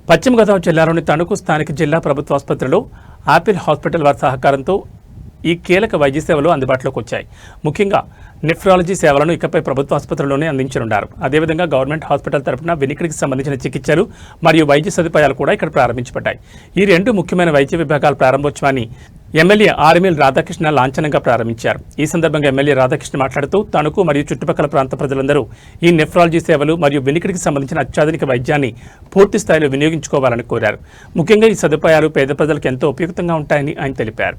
పశ్చిమ గోదావరి జిల్లాలోని తణుకు స్థానిక జిల్లా ప్రభుత్వ ఆసుపత్రిలో ఆపిల్ హాస్పిటల్ వారి సహకారంతో ఈ కీలక వైద్య సేవలు అందుబాటులోకి వచ్చాయి. ముఖ్యంగా నెఫ్రాలజీ సేవలను ఇకపై ప్రభుత్వ ఆసుపత్రుల్లోనే అందించనున్నారు. అదేవిధంగా గవర్నమెంట్ హాస్పిటల్ తరపున వినికిడికి సంబంధించిన చికిత్సలు మరియు వైద్య సదుపాయాలు కూడా ఇక్కడ ప్రారంభించబడ్డాయి. ఈ రెండు ముఖ్యమైన వైద్య విభాగాల ప్రారంభోత్సవాన్ని ఎమ్మెల్యే ఆర్ఎంఎల్ రాధాకృష్ణ లాంఛనంగా ప్రారంభించారు. ఈ సందర్భంగా ఎమ్మెల్యే రాధాకృష్ణ మాట్లాడుతూ తణుకు మరియు చుట్టుపక్కల ప్రాంత ప్రజలందరూ ఈ నెఫ్రాలజీ సేవలు మరియు వినికిడికి సంబంధించిన అత్యాధునిక వైద్యాన్ని పూర్తి స్థాయిలో వినియోగించుకోవాలని కోరారు. ముఖ్యంగా ఈ సదుపాయాలు పేద ప్రజలకు ఎంతో ఉపయుక్తంగా ఉంటాయని ఆయన తెలిపారు.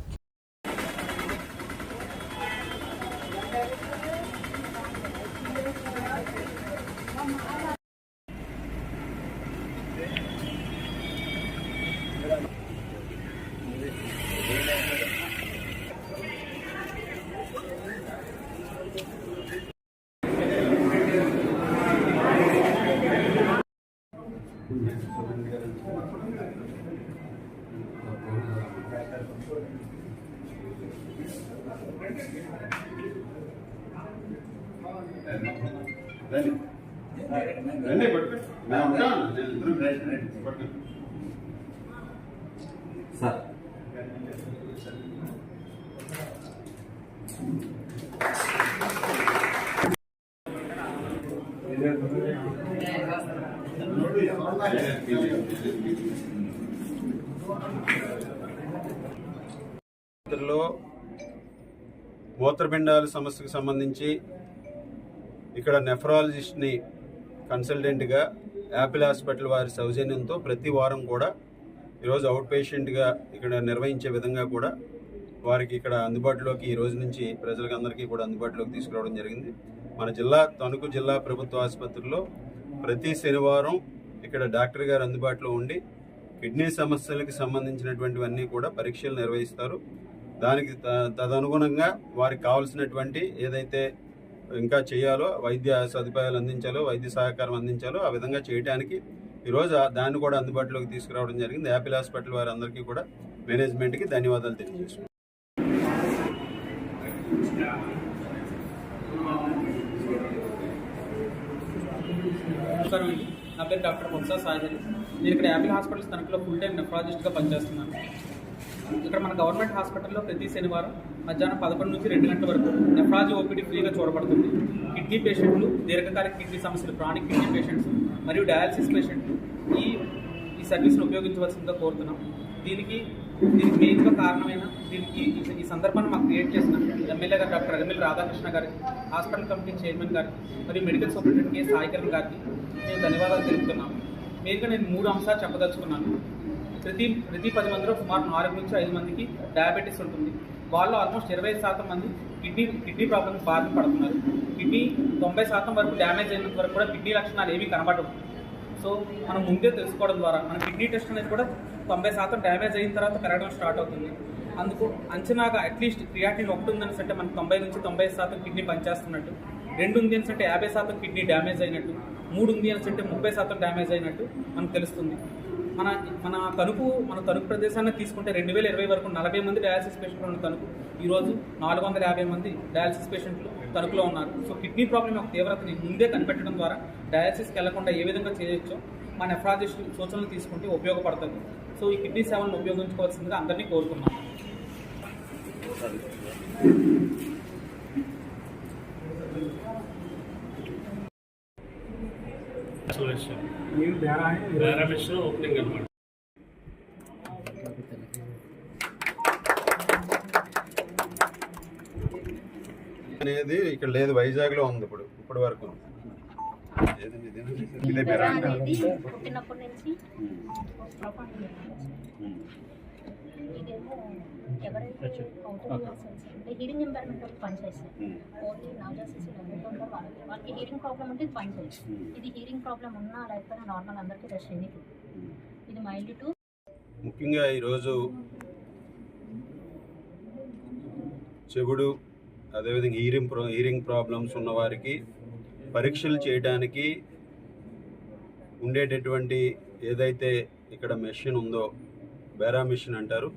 సార్ మూత్రపిండాల సమస్యకు సంబంధించి ఇక్కడ నెఫ్రాలజిస్ట్ని కన్సల్టెంట్గా యాపిల్ హాస్పిటల్ వారి సౌజన్యంతో ప్రతి వారం కూడా ఈరోజు అవుట్ పేషెంట్గా ఇక్కడ నిర్వహించే విధంగా కూడా వారికి ఇక్కడ అందుబాటులోకి ఈ రోజు నుంచి ప్రజలకు అందరికీ కూడా అందుబాటులోకి తీసుకురావడం జరిగింది. మన తణుకు జిల్లా ప్రభుత్వ ఆసుపత్రిలో ప్రతి శనివారం ఇక్కడ డాక్టర్ గారు అందుబాటులో ఉండి కిడ్నీ సమస్యలకు సంబంధించినటువంటివన్నీ కూడా పరీక్షలు నిర్వహిస్తారు. దానికి తదనుగుణంగా వారికి కావాల్సినటువంటి ఏదైతే ఇంకా చేయాలో, వైద్య సదుపాయాలు అందించాలో, వైద్య సహకారం అందించాలో ఆ విధంగా చేయడానికి ఈరోజు దాన్ని కూడా అందుబాటులోకి తీసుకురావడం జరిగింది. యాపిల్ హాస్పిటల్ వారి అందరికీ కూడా మేనేజ్మెంట్కి ధన్యవాదాలు తెలియజేస్తున్నాను. నమస్కారం అండి, నా పేరు డాక్టర్ బొత్స సాయిహరి. నేను ఇక్కడ యాపిల్ హాస్పిటల్స్ తణుకులో ఫుల్ టైం నెఫ్రాలజిస్ట్గా పనిచేస్తున్నాను. ఇక్కడ మన గవర్నమెంట్ హాస్పిటల్లో ప్రతి శనివారం మధ్యాహ్నం 11 నుంచి 2 గంటల వరకు నెఫ్రాలజీ ఓపీడీ ఫ్రీగా చూడబడుతుంది. కిడ్నీ పేషెంట్లు, దీర్ఘకాలిక కిడ్నీ సమస్యలు, క్రానిక్ కిడ్నీ పేషెంట్స్ మరియు డయాలసిస్ పేషెంట్లు ఈ సర్వీస్ను ఉపయోగించవలసిందిగా కోరుతున్నాం. దీనికి మెయిన్గా కారణమైన ఈ సందర్భాన్ని మాకు క్రియేట్ చేసిన ఎమ్మెల్యే గారు డాక్టర్ ఆర్ఎంఎల్ రాధాకృష్ణ గారికి, హాస్పిటల్ కమిటీ చైర్మన్ గారికి మరియు మెడికల్ సూపరింటెండెంట్ కె సాయికరణ్ గారికి నేను ధన్యవాదాలు తెలుపుతున్నాను. మెయిన్గా నేను 3 అంశాలు చెప్పదలుచుకున్నాను. ప్రతి 10 మందిలో సుమారు 4 నుంచి 5 మందికి డయాబెటీస్ ఉంటుంది. వాళ్ళు ఆల్మోస్ట్ 25% మంది కిడ్నీ ప్రాబ్లమ్స్ బారిన పడుతున్నారు. కిడ్నీ 90% వరకు డ్యామేజ్ అయినంత వరకు కూడా కిడ్నీ లక్షణాలు ఏమీ కనబడవు. సో మనం ముందే తెలుసుకోవడం ద్వారా మన కిడ్నీ టెస్ట్ అనేది కూడా 90% డ్యామేజ్ అయిన తర్వాత పెరగడం స్టార్ట్ అవుతుంది. అందుకు అంచనాగా అట్లీస్ట్ క్రియాటిన్ 1 ఉందని అంటే మనకు 90 నుంచి 95% కిడ్నీ పనిచేస్తున్నట్టు, 2 ఉంది అని అంటే 50% కిడ్నీ డ్యామేజ్ అయినట్టు, 3 ఉంది అని అంటే 30% డ్యామేజ్ అయినట్టు మనకు తెలుస్తుంది. మన తణుకు ప్రదేశాన్ని తీసుకుంటే 2020 వరకు 40 మంది డయాలసిస్ పేషెంట్లు ఉన్న తణుకు ఈరోజు 450 మంది డయాలసిస్ పేషెంట్లు తణుకులో ఉన్నారు. సో కిడ్నీ ప్రాబ్లం యొక్క తీవ్రతని ముందే కనిపెట్టడం ద్వారా డయాలసిస్కి వెళ్లకుండా ఏ విధంగా చేయొచ్చో మన నెఫ్రాలజిస్ట్ సూచనలు తీసుకుంటే ఉపయోగపడుతుంది. సో ఈ కిడ్నీ సేవలను ఉపయోగించుకోవాల్సిందిగా అందరినీ కోరుతున్నాం. ఓపెనింగ్ అన్నమాట. అనేది ఇక్కడ లేదు, వైజాగ్లో ఉంది ఇప్పటి వరకు. పుట్టినప్పటి నుంచి ఎవరైతే అంటే హీరింగ్ ఇంపైర్మెంట్ వాళ్ళకి పనిచేస్తారు. ఓన్లీ నవజాతశిశువులు ఎవరైతే ఉంటారో వాళ్ళకి హీరింగ్ ప్రాబ్లం ఉంటే ఇది పనిచేయచ్చు. ఇది హీరింగ్ ప్రాబ్లం ఉన్నా లేకపోయినా నార్మల్ అందరికీ టెస్ట్ చేయదు. ఇది మైల్డ్ టు. ముఖ్యంగా ఈరోజు చెవుడు, అదేవిధంగా హీరింగ్ ప్రాబ్లమ్స్ ఉన్నవారికి పరీక్షలు చేయడానికి ఉండేటటువంటి ఏదైతే ఇక్కడ మెషిన్ ఉందో, బేరా మిషన్ అంటారు.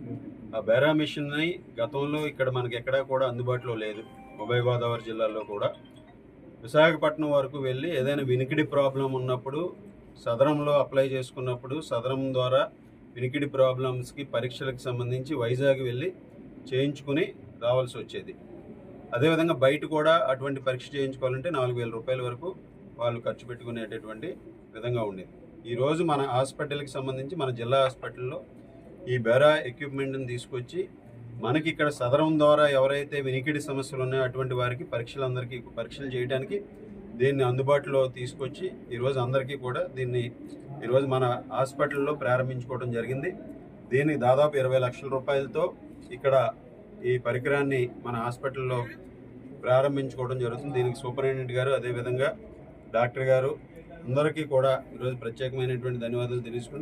ఆ బేరా మిషన్ని గతంలో ఇక్కడ మనకి ఎక్కడా కూడా అందుబాటులో లేదు. ఉభయ గోదావరి జిల్లాల్లో కూడా విశాఖపట్నం వరకు వెళ్ళి ఏదైనా వినికిడి ప్రాబ్లం ఉన్నప్పుడు సదరంలో అప్లై చేసుకున్నప్పుడు సదరం ద్వారా వినికిడి ప్రాబ్లమ్స్కి పరీక్షలకు సంబంధించి వైజాగ్ వెళ్ళి చేయించుకుని రావాల్సి వచ్చేది. అదేవిధంగా బయట కూడా అటువంటి పరీక్ష చేయించుకోవాలంటే 4,000 రూపాయల వరకు వాళ్ళు ఖర్చు పెట్టుకునేటటువంటి విధంగా ఉండేది. ఈరోజు మన హాస్పిటల్కి సంబంధించి మన జిల్లా హాస్పిటల్లో ఈ బెరా ఎక్విప్మెంట్ని తీసుకొచ్చి మనకి ఇక్కడ సదరం ద్వారా ఎవరైతే వినికిడి సమస్యలు ఉన్నాయో అటువంటి వారికి పరీక్షలు చేయడానికి దీన్ని అందుబాటులో తీసుకొచ్చి ఈరోజు అందరికీ కూడా దీన్ని ఈరోజు మన హాస్పిటల్లో ప్రారంభించుకోవడం జరిగింది. దీనికి దాదాపు 20 లక్షల రూపాయలతో ఇక్కడ ఈ పరికరాన్ని మన హాస్పిటల్లో ప్రారంభించుకోవడం జరుగుతుంది. దీనికి సూపరింటెండెంట్ గారు అదేవిధంగా డాక్టర్ గారు అందరికీ కూడా ఈరోజు ప్రత్యేకమైనటువంటి ధన్యవాదాలు తెలుసుకుంటూ